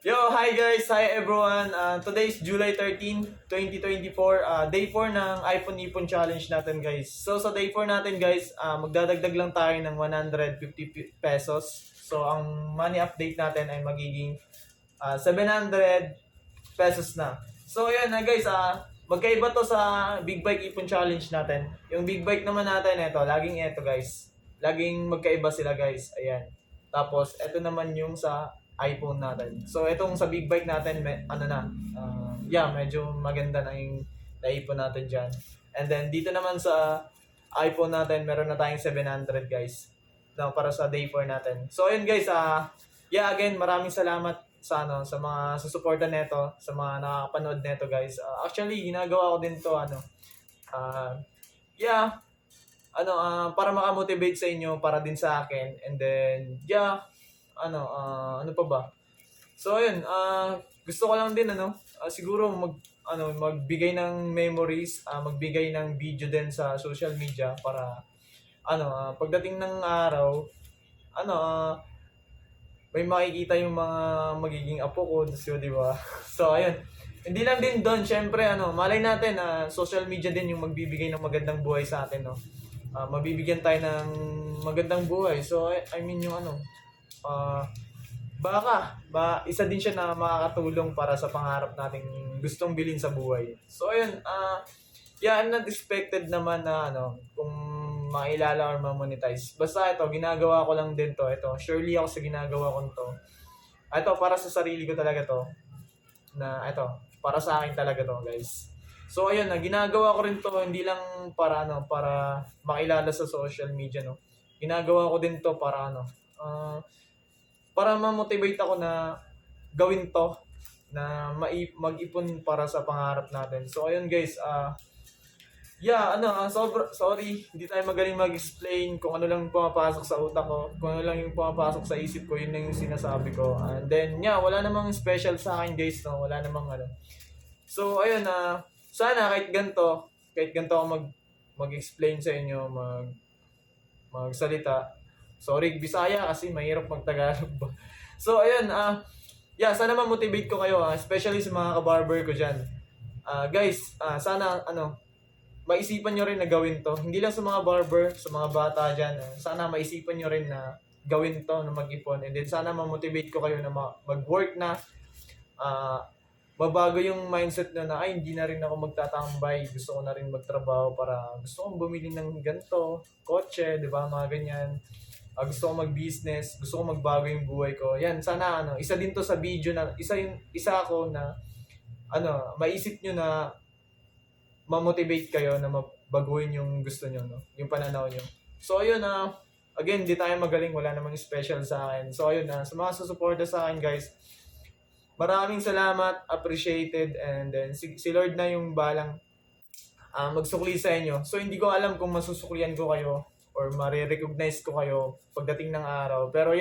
Yo, hi guys! Hi everyone! Today is July 13, 2024. Day 4 ng iPhone Ipon Challenge natin guys. So sa day 4 natin guys, magdadagdag lang tayo ng 150 pesos. So ang money update natin ay magiging 700 pesos na. So ayan na guys, magkaiba to sa Big Bike Ipon Challenge natin. Yung Big Bike naman natin, laging ito guys. Laging magkaiba sila guys. Ayan. Tapos ito naman yung sa iPhone natin. So itong sa big bike natin, medyo maganda na yung naipon natin dyan. And then dito naman sa iPhone natin, meron na tayong 700 guys. Na para sa day 4 natin. So ayun guys, again, maraming salamat sa sa mga susuporta nito, sa mga nakakapanood nito guys. Actually, ginagawa ko din to uh, yeah, para makamotivate sa inyo, para din sa akin. And then, ano pa ba? So ayun, gusto ko lang din siguro magbigay ng memories, magbigay ng video din sa social media para pagdating ng araw, ano ah, may makikita yung mga magiging apo ko, so, di ba? So ayun. Hindi lang din doon, syempre malay natin na social media din yung magbibigay ng magandang buhay sa atin, no. Mabibigyan tayo ng magandang buhay. So I mean yung uh, isa din siya na makakatulong para sa pangarap nating gustong bilhin sa buhay. So ayun, I'm not expected naman na kung mailala or ma-monetize. Basta ito, ginagawa ko lang din to. Ito, surely ako sa ginagawa ko to. Ito, para sa sarili ko talaga to. Para sa akin talaga to, guys. So ayun, ginagawa ko rin to hindi lang para para makilala sa social media, no. Ginagawa ko din to para para ma-motivate ako na gawin to, na mag-ipon para sa pangarap natin. So ayun guys, sorry, hindi tayo magaling mag-explain kung ano lang pumapasok sa utak ko, kung ano lang yung pumapasok sa isip ko, yun lang yung sinasabi ko. And then, wala namang special sa akin guys, no? Wala namang So, ayun, sana kahit ganito ako mag-explain sa inyo, magsalita. Sorry, Bisaya kasi mahirap mag-Tagalog ba. So, ayun, sana ma-motivate ko kayo, especially sa mga kabarber ko dyan. Guys, sana, maisipan nyo rin na gawin to. Hindi lang sa mga barber, sa mga bata dyan. Sana maisipan nyo rin na gawin to, na mag-ipon. And then sana ma-motivate ko kayo na mag-work na. Mabago yung mindset na ay hindi na rin ako magtatambay. Gusto ko na rin magtrabaho para gusto kong bumili ng ganito, kotse, di ba, mga ganyan. Gusto ko mag-business, gusto ko magbago yung buhay ko. Yan, sana isa din to sa video na, isa ako na, maisip nyo na ma-motivate kayo na mabaguhin yung gusto nyo, no? Yung pananaw nyo. So, ayun, again, di tayo magaling, wala namang special sa akin. So, ayun, sa mga susuporta sa akin, guys, maraming salamat, appreciated, and then si Lord na yung balang magsukli sa inyo. So, hindi ko alam kung masusuklian ko kayo or marirecognize ko kayo pagdating ng araw. Pero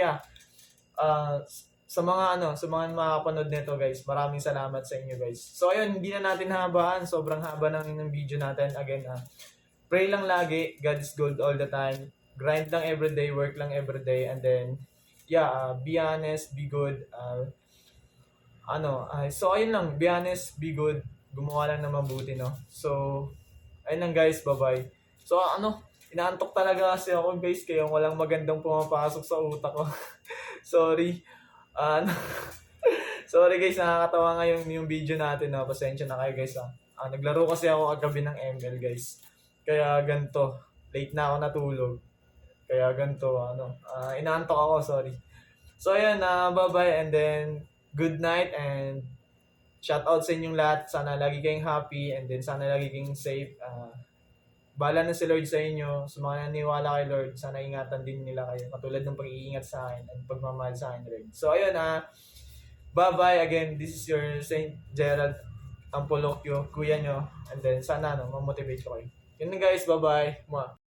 sa mga makakapanood nito guys, maraming salamat sa inyo guys. So ayun, hindi na natin habaan, sobrang haba ng video natin. Again, pray lang lagi, God is good all the time. Grind lang everyday, work lang everyday, and then be honest, be good. So ayun lang, be honest, be good, gumawa lang ng mabuti, no. So ayun lang guys, bye-bye. So inaantok talaga kasi ako guys, kaya walang magandang pumapasok sa utak ko. Sorry. Sorry guys, nakakatawa nga yung video natin, pasensya na kayo guys. Naglaro kasi ako kagabi ng ML guys. Kaya ganito, late na ako natulog. Kaya ganito, inaantok ako, sorry. So ayan, bye-bye and then good night and shout out sa inyong lahat. Sana lagi kayong happy and then sana lagi kayong safe. Bahala na si Lord sa inyo. Sa mga naniwala kay Lord, sana ingatan din nila kayo. Katulad ng pag-iingat sa akin at pagmamahal sa akin rin. So, ayun bye-bye again. This is your Saint Gerald Ampolokyo, kuya nyo. And then, sana ma-motivate ko kayo. Yun na guys, bye-bye. Mwah.